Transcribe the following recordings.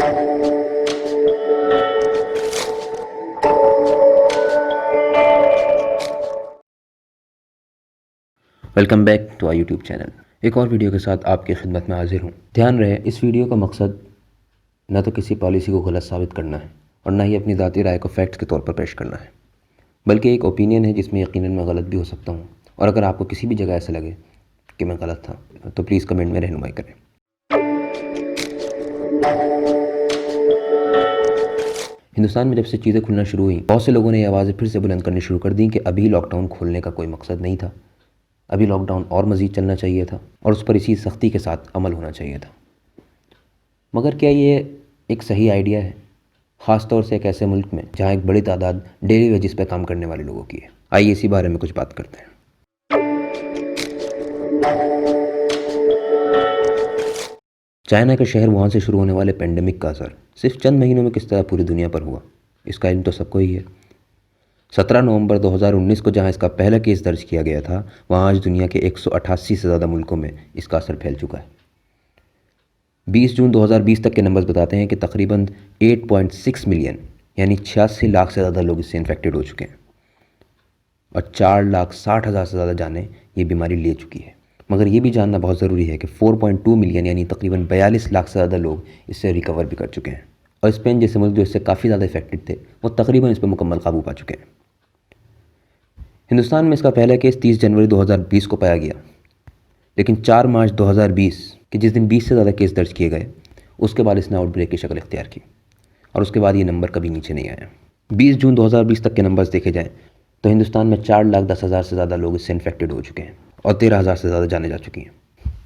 Welcome back to our YouTube channel. एक और video के साथ आपकी खिदमत में हाजिर हूँ। ध्यान रहे, इस वीडियो का मकसद न तो किसी पॉलिसी को गलत साबित करना है और ना ही अपनी ज़ाती राय को फैक्ट्स के तौर पर पेश करना है, बल्कि एक ओपिनियन है जिसमें यकीनन मैं गलत भी हो सकता हूँ। और अगर आपको किसी भी जगह ऐसा लगे कि मैं गलत था तो प्लीज़ कमेंट में रहनुमाई करें। हिंदुस्तान में जब से चीज़ें खुलना शुरू हुई, बहुत से लोगों ने ये आवाज़ें फिर से बुलंद करनी शुरू कर दी कि अभी लॉकडाउन खोलने का कोई मकसद नहीं था, अभी लॉकडाउन और मज़ीद चलना चाहिए था और उस पर इसी सख्ती के साथ अमल होना चाहिए था। मगर क्या ये एक सही आइडिया है, ख़ास तौर से एक ऐसे मुल्क में जहाँ एक बड़ी तादाद डेली वेजिस पर काम करने वाले लोगों की है? आइए इसी बारे में कुछ बात करते हैं। चाइना के शहर वुहान से शुरू होने वाले पेंडेमिक का असर सिर्फ चंद महीनों में किस तरह पूरी दुनिया पर हुआ, इसका इल्म तो सबको ही है। 17 नवंबर 2019 को जहां इसका पहला केस दर्ज किया गया था, वहां आज दुनिया के 188 से ज़्यादा मुल्कों में इसका असर फैल चुका है। 20 जून 2020 तक के नंबर्स बताते हैं कि तकरीबन 8.6 मिलियन यानी 86 लाख से ज़्यादा लोग इससे इन्फेक्टेड हो चुके हैं और 4,60,000 से ज़्यादा जानें ये बीमारी ले चुकी है। मगर ये भी जानना बहुत ज़रूरी है कि 4.2 मिलियन यानी तकरीबन 42 लाख से ज़्यादा लोग इससे रिकवर भी कर चुके हैं और स्पेन जैसे मुल्क जो इससे काफ़ी ज़्यादा इफेक्टेड थे, वो तकरीबन इस पर मुकम्मल काबू पा चुके हैं। हिंदुस्तान में इसका पहला केस 30 जनवरी 2020 को पाया गया, लेकिन 4 मार्च 2020 के जिस दिन 20 से ज़्यादा केस दर्ज किए गए, उसके बाद इसने आउटब्रेक की शक्ल इख्तियार की और उसके बाद ये नंबर कभी नीचे नहीं आया। 20 जून 2020 तक के नंबर्स देखे जाएँ तो हिंदुस्तान में 4,10,000 से ज़्यादा लोग इससे इन्फेक्टेड हो चुके हैं और 13,000 से ज़्यादा जाने जा चुकी हैं।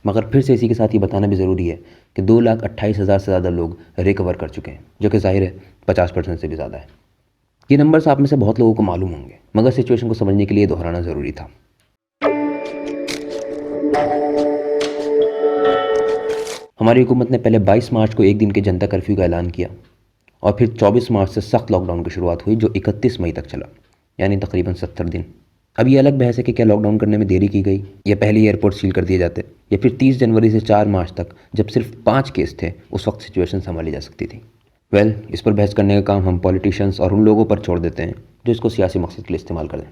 मगर फिर से इसी के साथ ये बताना भी ज़रूरी है कि 2,28,000 से ज़्यादा लोग रिकवर कर चुके हैं, जो कि ज़ाहिर है 50% से भी ज़्यादा है। ये नंबर्स आप में से बहुत लोगों को मालूम होंगे, मगर सिचुएशन को समझने के लिए दोहराना ज़रूरी था। हमारी हुकूमत ने पहले 22 मार्च को एक दिन के जनता कर्फ्यू का ऐलान किया और फिर 24 मार्च से सख्त लॉकडाउन की शुरुआत हुई, जो 31 मई तक चला, यानी तकरीबन 70 दिन। अब ये अलग बहस है कि क्या लॉकडाउन करने में देरी की गई या पहले एयरपोर्ट सील कर दिए जाते, या फिर 30 जनवरी से 4 मार्च तक जब सिर्फ 5 केस थे उस वक्त सिचुएशन संभाली जा सकती थी। इस पर बहस करने का काम हम पॉलिटिशियंस और उन लोगों पर छोड़ देते हैं जो इसको सियासी मकसद के लिए इस्तेमाल कर दें,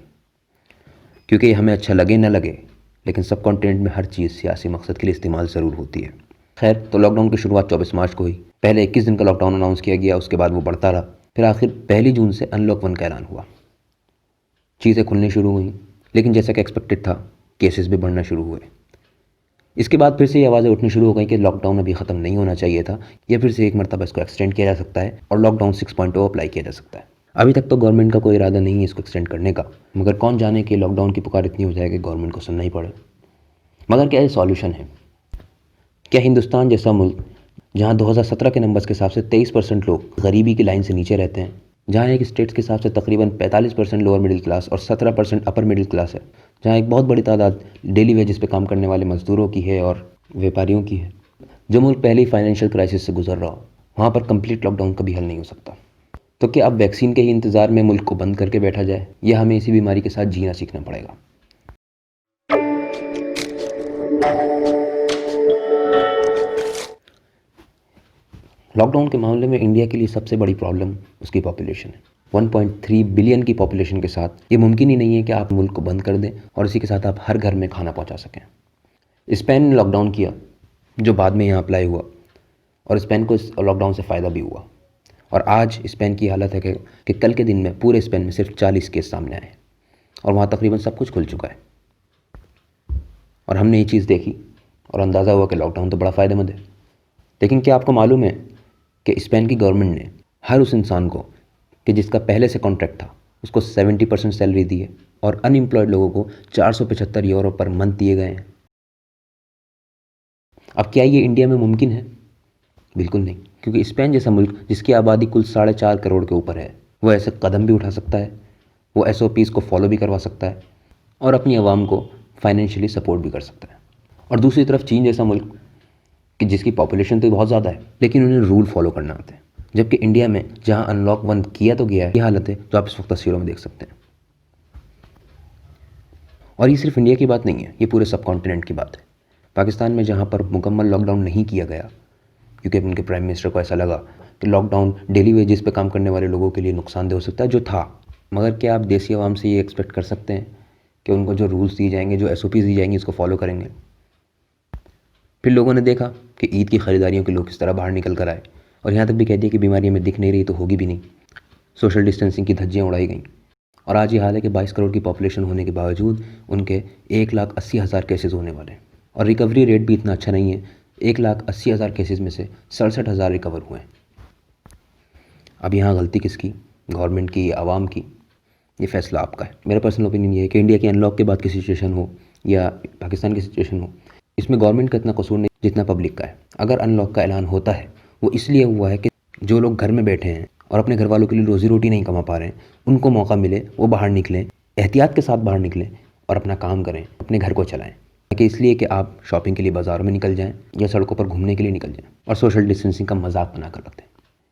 क्योंकि हमें अच्छा लगे न लगे, लेकिन सब कॉन्टिनेंट में हर चीज़ सियासी मकसद के लिए इस्तेमाल ज़रूर होती है। खैर, तो लॉकडाउन की शुरुआत 24 मार्च को हुई। पहले 21 दिन का लॉकडाउन अनाउंस किया गया, उसके बाद वो बढ़ता रहा, फिर आखिर 1 जून से अनलॉक 1 का ऐलान हुआ। चीज़ें खुलनी शुरू हुई, लेकिन जैसा कि एक्सपेक्टेड था, केसेस भी बढ़ना शुरू हुए। इसके बाद फिर से ये आवाज़ें उठनी शुरू हो गई कि लॉकडाउन अभी ख़त्म नहीं होना चाहिए था, या फिर से एक मरतबा इसको एक्सटेंड किया जा सकता है और लॉकडाउन 6.0 अप्लाई किया जा सकता है। अभी तक तो गवर्नमेंट का कोई इरादा नहीं है इसको एक्सटेंड करने का, मगर कौन जाने कि लॉकडाउन की पुकार इतनी हो जाए कि गवर्नमेंट को सुनना ही पड़े। मगर क्या ये सॉल्यूशन है? क्या हिंदुस्तान जैसा मुल्क, जहाँ 2017 के नंबर्स के हिसाब से 23% लोग गरीबी की लाइन से नीचे रहते हैं, जहाँ एक स्टेट्स के हिसाब से तकरीबन 45% लोअर मिडिल क्लास और 17% अपर मिडिल क्लास है, जहाँ एक बहुत बड़ी तादाद डेली वेजेस पे काम करने वाले मज़दूरों की है और व्यापारियों की है, जो मुल्क पहले ही फाइनेंशियल क्राइसिस से गुजर रहा हो, वहाँ पर कंप्लीट लॉकडाउन कभी हल नहीं हो सकता। तो क्या अब वैक्सीन के ही इंतज़ार में मुल्क को बंद करके बैठा जाए, या हमें इसी बीमारी के साथ जीना सीखना पड़ेगा? लॉकडाउन के मामले में इंडिया के लिए सबसे बड़ी प्रॉब्लम उसकी पॉपुलेशन है। 1.3 बिलियन की पॉपुलेशन के साथ ये मुमकिन ही नहीं है कि आप मुल्क को बंद कर दें और इसी के साथ आप हर घर में खाना पहुंचा सकें। स्पेन ने लॉकडाउन किया, जो बाद में यहाँ अप्लाई हुआ, और स्पेन को इस लॉकडाउन से फ़ायदा भी हुआ। और आज स्पेन की हालत है कि कल के दिन में पूरे स्पेन में सिर्फ 40 केस सामने आए और वहाँ तकरीबन सब कुछ खुल चुका है। और हमने ये चीज़ देखी और अंदाज़ा हुआ कि लॉकडाउन तो बड़ा फ़ायदेमंद है। लेकिन क्या आपको मालूम है कि स्पेन की गवर्नमेंट ने हर उस इंसान को कि जिसका पहले से कॉन्ट्रैक्ट था उसको 70% सैलरी दी है और अनएम्प्लॉयड लोगों को 475 यूरो पर मंथ दिए गए हैं। अब क्या ये इंडिया में मुमकिन है? बिल्कुल नहीं, क्योंकि स्पेन जैसा मुल्क जिसकी आबादी कुल 4.5 करोड़ के ऊपर है, वो ऐसे कदम भी उठा सकता है, वो SOPs को फॉलो भी करवा सकता है और अपनी आवाम को फाइनेंशियली सपोर्ट भी कर सकता है। और दूसरी तरफ चीन जैसा मुल्क कि जिसकी पॉपुलेशन तो बहुत ज़्यादा है, लेकिन उन्हें रूल फॉलो करना आता है, जबकि इंडिया में जहां अनलॉक 1 किया तो गया है, ये हालत है जो आप इस वक्त तस्वीरों में देख सकते हैं। और ये सिर्फ इंडिया की बात नहीं है, ये पूरे सब कॉन्टिनेंट की बात है। पाकिस्तान में जहाँ पर मुकम्मल लॉकडाउन नहीं किया गया, क्योंकि उनके प्राइम मिनिस्टर को ऐसा लगा कि कि लॉकडाउन डेली वेजेस पे काम करने वाले लोगों के लिए नुकसानदेह हो सकता है, जो था। मगर क्या आप देसी आवाम से ये एक्सपेक्ट कर सकते हैं कि उनको जो रूल्स दिए जाएंगे, जो एसओपीज़ दी जाएंगी, इसको फॉलो करेंगे? फिर लोगों ने देखा कि ईद की ख़रीदारियों के लोग किस तरह बाहर निकल कर आए और यहाँ तक भी कह दिया कि बीमारी हमें दिख नहीं रही तो होगी भी नहीं। सोशल डिस्टेंसिंग की धज्जियाँ उड़ाई गई और आज ये हाल है कि 22 करोड़ की पॉपुलेशन होने के बावजूद उनके 1,80,000 केसेस होने वाले हैं और रिकवरी रेट भी इतना अच्छा नहीं है। 1,80,000 केसेस में से 67,000 रिकवर हुए हैं। अब यहाँ गलती किसकी? गवर्नमेंट की, आवाम की? ये फैसला आपका है। मेरा पर्सनल ओपिनियन ये है कि इंडिया के अनलॉक के बाद की सिचुएशन हो या पाकिस्तान की सिचुएशन हो, इसमें गवर्नमेंट का इतना कसूर नहीं जितना पब्लिक का है। अगर अनलॉक का ऐलान होता है वो इसलिए हुआ है कि जो लोग घर में बैठे हैं और अपने घर वालों के लिए रोज़ी रोटी नहीं कमा पा रहे हैं, उनको मौका मिले, वो बाहर निकलें, एहतियात के साथ बाहर निकलें और अपना काम करें, अपने घर को चलाएं। कि इसलिए कि आप शॉपिंग के लिए बाज़ारों में निकल जाएं या सड़कों पर घूमने के लिए निकल जाएं और सोशल डिस्टेंसिंग का मजाक बना कर रखते हैं।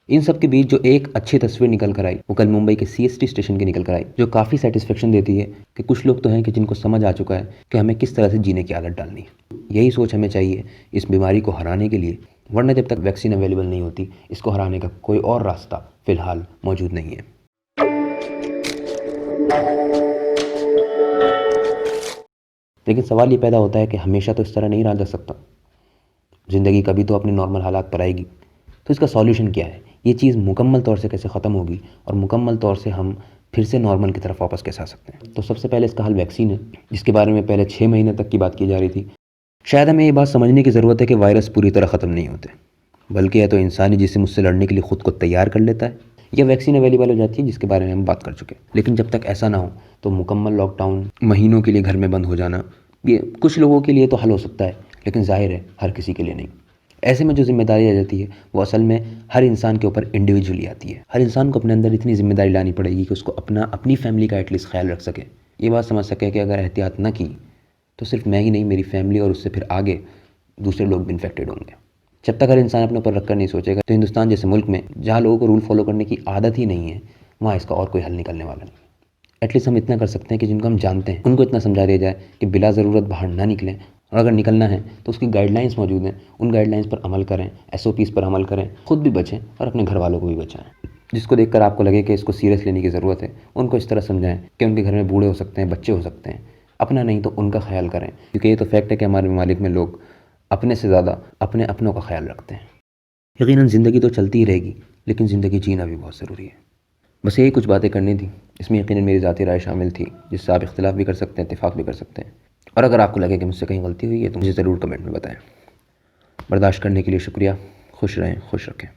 इन सब के बीच जो एक अच्छी तस्वीर निकल कर आई वो कल मुंबई के सीएसटी स्टेशन की निकल कर आई, जो काफ़ी सेटिस्फेक्शन देती है कि कुछ लोग तो हैं कि जिनको समझ आ चुका है कि हमें किस तरह से जीने की आदत डालनी है। यही सोच हमें चाहिए इस बीमारी को हराने के लिए, वरना जब तक वैक्सीन अवेलेबल नहीं होती इसको हराने का कोई और रास्ता फ़िलहाल मौजूद नहीं है। लेकिन सवाल ये पैदा होता है कि हमेशा तो इस तरह नहीं रहा जा सकता। ज़िंदगी कभी तो अपने नॉर्मल हालात पर आएगी, तो इसका सॉल्यूशन क्या है? ये चीज़ मुकम्मल तौर से कैसे ख़त्म होगी और मुकम्मल तौर से हम फिर से नॉर्मल की तरफ वापस कैसे आ सकते हैं? तो सबसे पहले इसका हल वैक्सीन है, जिसके बारे में पहले 6 महीने तक की बात की जा रही थी। शायद हमें ये बात समझने की ज़रूरत है कि वायरस पूरी तरह ख़त्म नहीं होते, बल्कि या तो इंसानी जिस्म उससे लड़ने के लिए ख़ुद को तैयार कर लेता है या वैक्सीन अवेलेबल हो जाती है, जिसके बारे में हम बात कर चुके हैं। लेकिन जब तक ऐसा ना हो तो मुकम्मल लॉकडाउन, महीनों के लिए घर में बंद हो जाना, ये कुछ लोगों के लिए तो हल हो सकता है, लेकिन जाहिर है हर किसी के लिए नहीं। ऐसे में जो जिम्मेदारी आ जाती है वो असल में हर इंसान के ऊपर इंडिविजुअली आती है। हर इंसान को अपने अंदर इतनी जिम्मेदारी लानी पड़ेगी कि उसको अपनी फैमिली का एटलीस्ट ख्याल रख सके, ये बात समझ सके कि अगर एहतियात ना की तो सिर्फ मैं ही नहीं, मेरी फैमिली और उससे फिर आगे दूसरे लोग भी इन्फेक्टेड होंगे। जब तक हर इंसान अपने ऊपर रखकर नहीं सोचेगा तो हिंदुस्तान जैसे मुल्क में जहाँ लोगों को रूल फॉलो करने की आदत ही नहीं है, वहाँ इसका और कोई हल निकलने वाला नहीं। एटलीस्ट हम इतना कर सकते हैं कि जिनको हम जानते हैं उनको इतना समझा दिया जाए कि बिला ज़रूरत बाहर ना निकलें, और अगर निकलना है तो उसकी गाइडलाइंस मौजूद हैं, उन गाइडलाइंस पर अमल करें, एसओपीज़ पर अमल करें, खुद भी बचें और अपने घर वालों को भी बचाएं। जिसको देखकर आपको लगे कि इसको सीरियस लेने की ज़रूरत है, उनको इस तरह समझाएं कि उनके घर में बूढ़े हो सकते हैं, बच्चे हो सकते हैं, अपना नहीं तो उनका ख्याल करें, क्योंकि ये तो फैक्ट है कि हमारे ममालिक में लोग अपने से ज़्यादा अपने अपनों का ख्याल रखते हैं। यकीनन ज़िंदगी तो चलती ही रहेगी, लेकिन ज़िंदगी जीना भी बहुत ज़रूरी है। बस यही कुछ बातें करनी थी। इसमें यकीनन मेरी ज़ाती राय शामिल थी, जिससे आप इख्तिलाफ़ भी कर सकते हैं, इत्तेफाक भी कर सकते हैं। और अगर आपको लगे कि मुझसे कहीं गलती हुई है तो मुझे ज़रूर कमेंट में बताएं। बर्दाश्त करने के लिए शुक्रिया। खुश रहें, खुश रखें।